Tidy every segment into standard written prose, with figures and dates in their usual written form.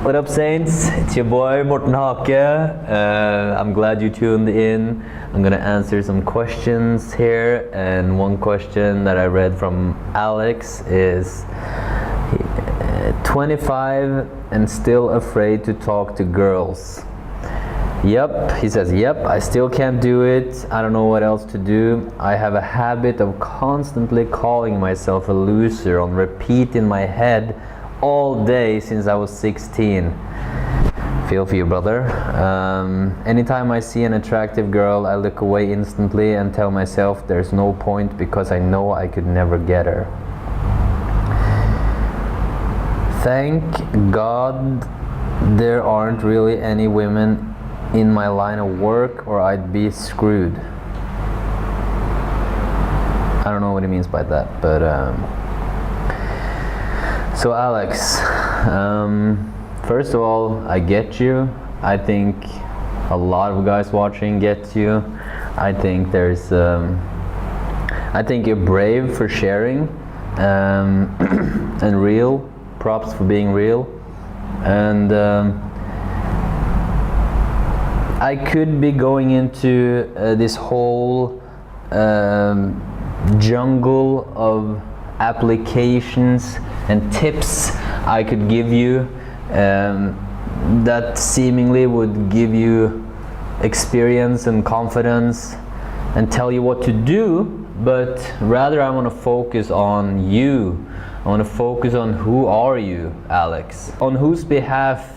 What up, Saints? It's your boy Morten Hake. I'm glad you tuned in. I'm gonna answer some questions here, and one question that I read from Alex is 25 and still afraid to talk to girls. Yep, he says, yep, I still can't do it. I don't know what else to do. I have a habit of constantly calling myself a loser on repeat in my head all day since I was 16. Feel for you, brother. Anytime I see an attractive girl, I look away instantly and tell myself there's no point because I know I could never get her. Thank God there aren't really any women in my line of work or I'd be screwed. I don't know what he means by that, but so Alex, first of all, I get you. I think a lot of guys watching get you. I think there's, I think you're brave for sharing, and real. Props for being real. And I could be going into this whole jungle of applications and tips I could give you that seemingly would give you experience and confidence and tell you what to do, but rather I want to focus on you. I want to focus on who are you, Alex? On whose behalf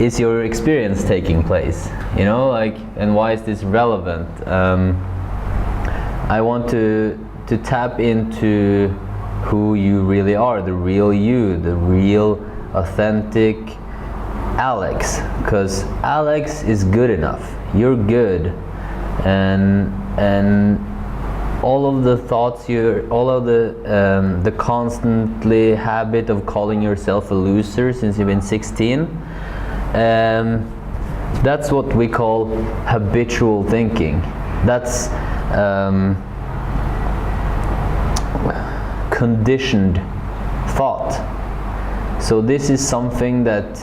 is your experience taking place? You know, like, and why is this relevant? I want to tap into who you really are, the real you, the real authentic Alex, because Alex is good enough. You're good, and all of the thoughts, all of the constantly habit of calling yourself a loser since you've been 16. That's what we call habitual thinking. That's conditioned thought. So this is something that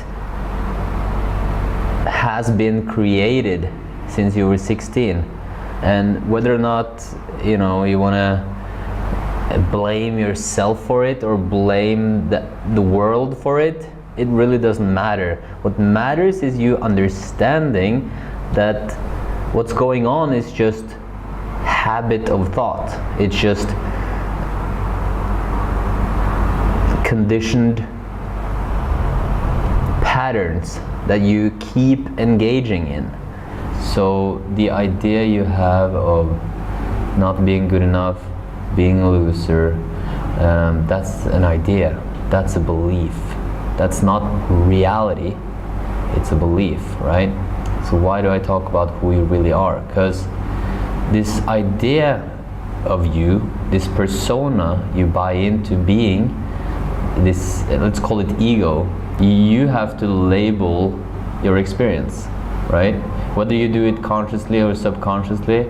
has been created since you were 16, and whether or not you want to blame yourself for it or blame the world for it, it really doesn't matter. What matters is you understanding that what's going on is just habit of thought. It's just conditioned patterns that you keep engaging in. So the idea you have of not being good enough, being a loser, that's an idea, that's a belief. That's not reality, it's a belief, right? So why do I talk about who you really are? Because this idea of you, this persona you buy into being, this, let's call it ego, you have to label your experience, right? Whether you do it consciously or subconsciously,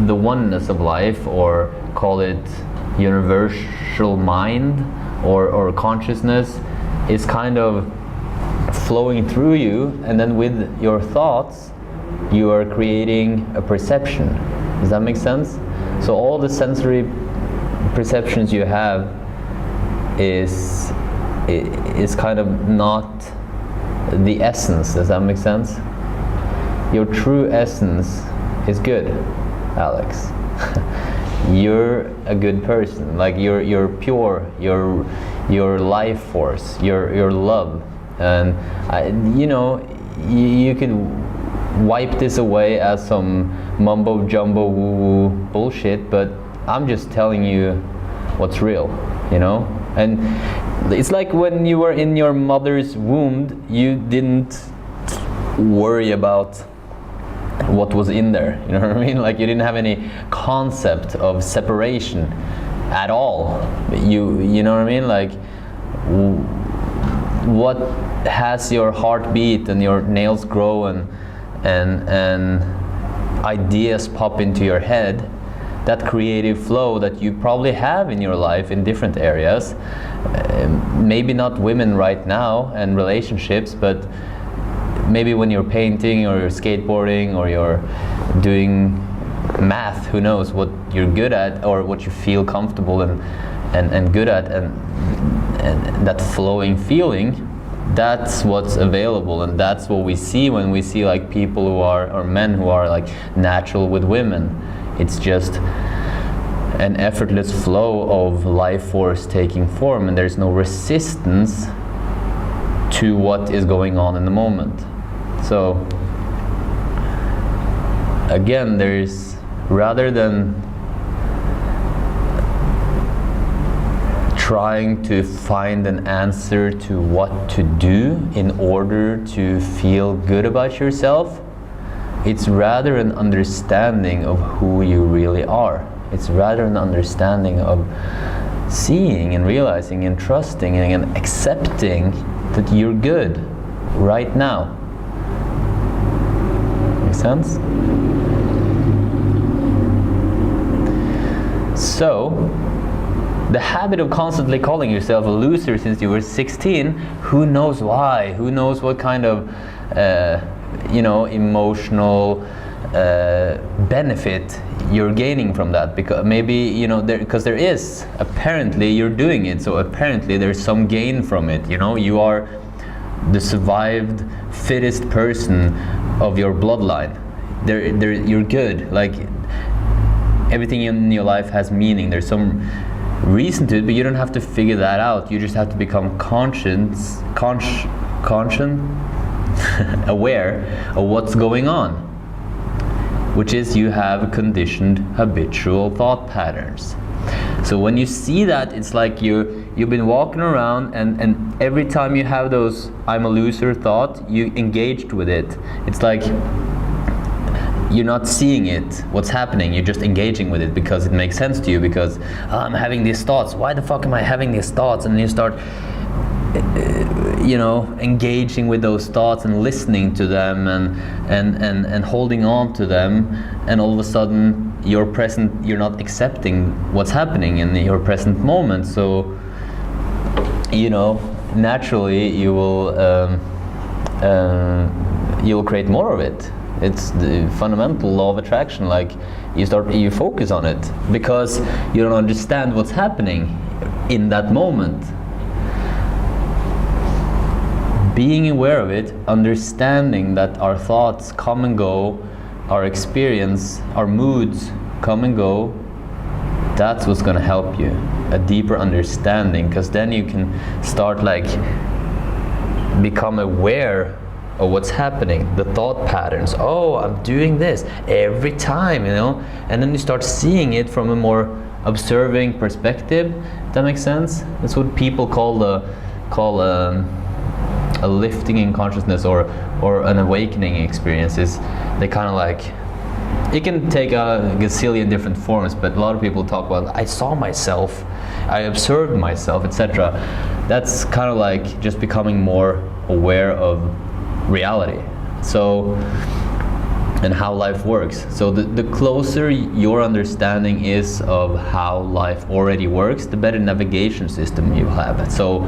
the oneness of life, or call it universal mind or consciousness, is kind of flowing through you, and then with your thoughts you are creating a perception. Does that make sense? So all the sensory perceptions you have is kind of not the essence. Does that make sense? Your true essence is good, Alex. You're a good person. Like you're pure. Your life force. Your love. And you could wipe this away as some mumbo jumbo woo woo bullshit, but I'm just telling you what's real, And it's like when you were in your mother's womb, you didn't worry about what was in there, you know what I mean? Like you didn't have any concept of separation at all. You know what I mean? Like what has your heart beat and your nails grow and ideas pop into your head, that creative flow that you probably have in your life in different areas. Maybe not women right now and relationships, but maybe when you're painting or you're skateboarding or you're doing math, who knows what you're good at or what you feel comfortable and good at, and that flowing feeling, that's what's available, and that's what we see when we see like people who are, or men who are like natural with women. It's just an effortless flow of life force taking form, and there's no resistance to what is going on in the moment. So again, there's, rather than trying to find an answer to what to do in order to feel good about yourself, it's rather an understanding of who you really are. It's rather an understanding of seeing and realizing and trusting and accepting that you're good right now. Make sense? So, the habit of constantly calling yourself a loser since you were 16, who knows why? Who knows what kind of emotional benefit you're gaining from that? Because maybe because there is, apparently you're doing it, so apparently there's some gain from it. You are the survived fittest person of your bloodline. You're good. Like, everything in your life has meaning. There's some reason to it, but you don't have to figure that out. You just have to become conscious aware of what's going on, which is you have conditioned habitual thought patterns. So when you see that, it's like you've been walking around, and every time you have those "I'm a loser" thought, you engaged with it. It's like you're not seeing it, what's happening, you're just engaging with it because it makes sense to you, because I'm having these thoughts, why the fuck am I having these thoughts? And you start engaging with those thoughts and listening to them and holding on to them, and all of a sudden you're not accepting what's happening in your present moment. So naturally you'll create more of it. It's the fundamental law of attraction. Like, you focus on it because you don't understand what's happening in that moment. Being aware of it, understanding that our thoughts come and go, our experience, our moods come and go, that's what's going to help you. A deeper understanding, because then you can start become aware of what's happening, the thought patterns. Oh, I'm doing this every time, and then you start seeing it from a more observing perspective. Does that make sense? That's what people call a lifting in consciousness or an awakening experience. Is they kind of it can take a gazillion different forms, but a lot of people talk about, I saw myself, I observed myself, etc. That's kind of just becoming more aware of reality, and how life works. So the closer your understanding is of how life already works, the better navigation system you'll have. So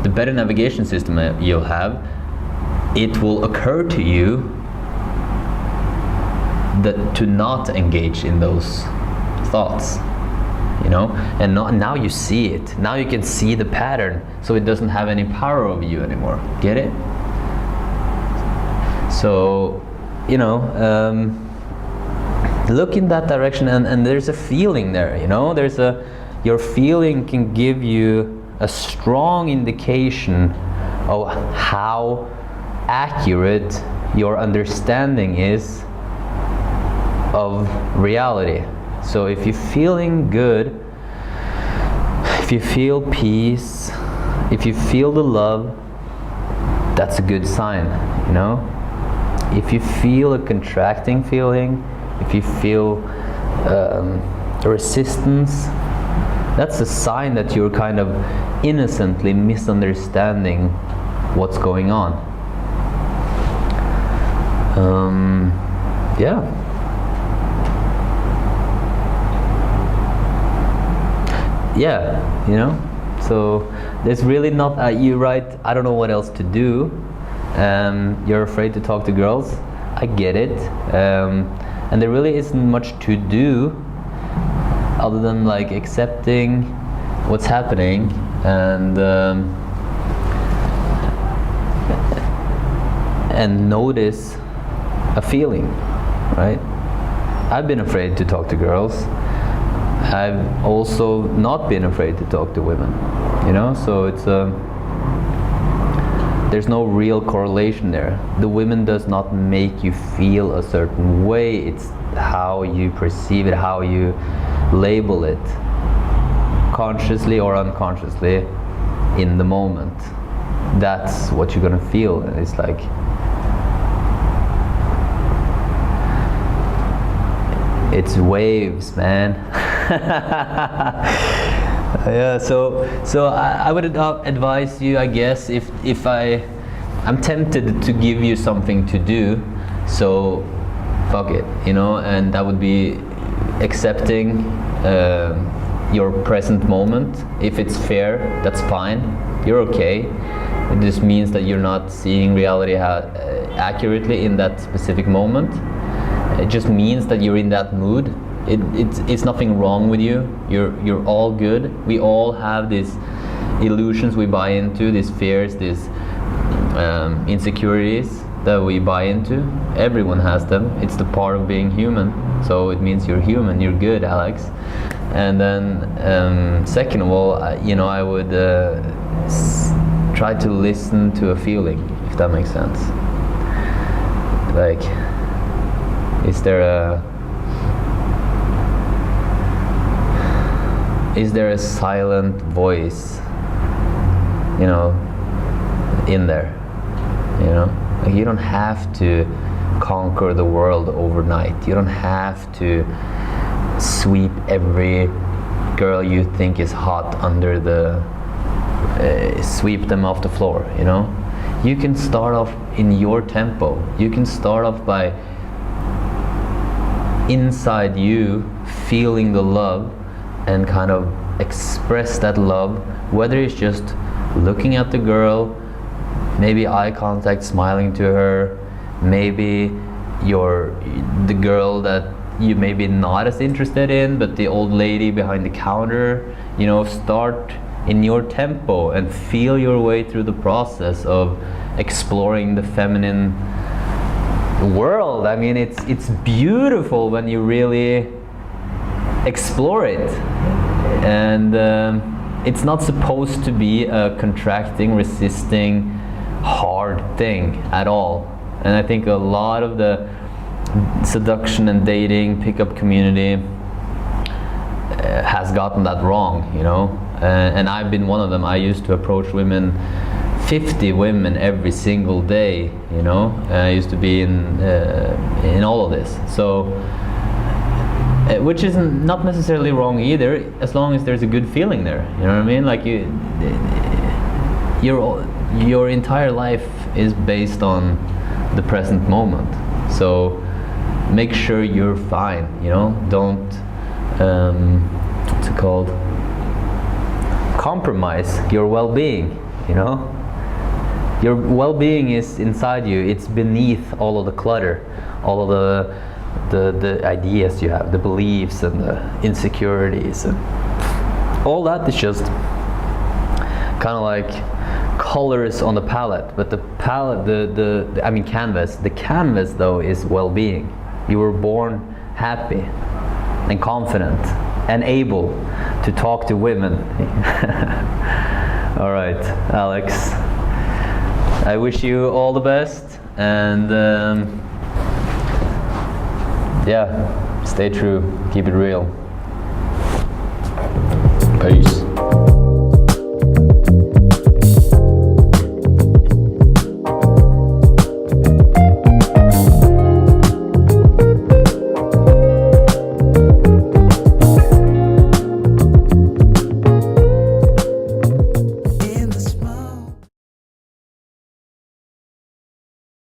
the better navigation system you'll have, it will occur to you that to not engage in those thoughts, and now you see it. Now you can see the pattern, so it doesn't have any power over you anymore. Get it? So, look in that direction, and there's a feeling there, your feeling can give you a strong indication of how accurate your understanding is of reality. So if you're feeling good, if you feel peace, if you feel the love, that's a good sign, If you feel a contracting feeling, if you feel resistance, that's a sign that you're kind of innocently misunderstanding what's going on. yeah, you know. So there's really not you right. I don't know what else to do. You're afraid to talk to girls. I get it. And there really isn't much to do other than like accepting what's happening and notice a feeling, right? I've been afraid to talk to girls. I've also not been afraid to talk to women, you know. So it's there's no real correlation there. The women does not make you feel a certain way. It's how you perceive it, how you label it, consciously or unconsciously, in the moment. That's what you're gonna feel. And it's like, it's waves, man. Yeah, so I would advise you, I guess, if I'm tempted to give you something to do, so fuck it, you know, and that would be accepting your present moment. If it's fair, that's fine, you're okay. It just means that you're not seeing reality accurately in that specific moment. It just means that you're in that mood. It's nothing wrong with you. You're all good. We all have these illusions we buy into, these fears, these insecurities that we buy into. Everyone has them. It's the part of being human. So it means you're human. You're good, Alex. And then second of all, you know, I would try to listen to a feeling, if that makes sense. Like, is there a silent voice, you know, in there, you know? Like, you don't have to conquer the world overnight. You don't have to sweep every girl you think is hot under the sweep them off the floor, you know? You can start off in your tempo. You can start off by inside you feeling the love and kind of express that love, whether it's just looking at the girl, maybe eye contact, smiling to her, maybe you're the girl that you maybe not as interested in, but the old lady behind the counter, you know. Start in your tempo and feel your way through the process of exploring the feminine world. I mean, it's beautiful when you really explore it, and it's not supposed to be a contracting, resisting, hard thing at all. And I think a lot of the seduction and dating pickup community has gotten that wrong, you know. And I've been one of them. I used to approach women, 50 women every single day, you know. I used to be in all of this. So, which is not necessarily wrong either, as long as there's a good feeling there. You know what I mean? Like your entire life is based on the present moment. So make sure you're fine. You know, don't what's it called? Compromise your well-being. You know. Your well-being is inside you. It's beneath all of the clutter, all of the ideas you have, the beliefs and the insecurities, and all that is just kind of like colors on the palette. But the palette, I mean canvas. The canvas though is well-being. You were born happy and confident and able to talk to women. All right, Alex. I wish you all the best, and yeah, stay true, keep it real. Peace.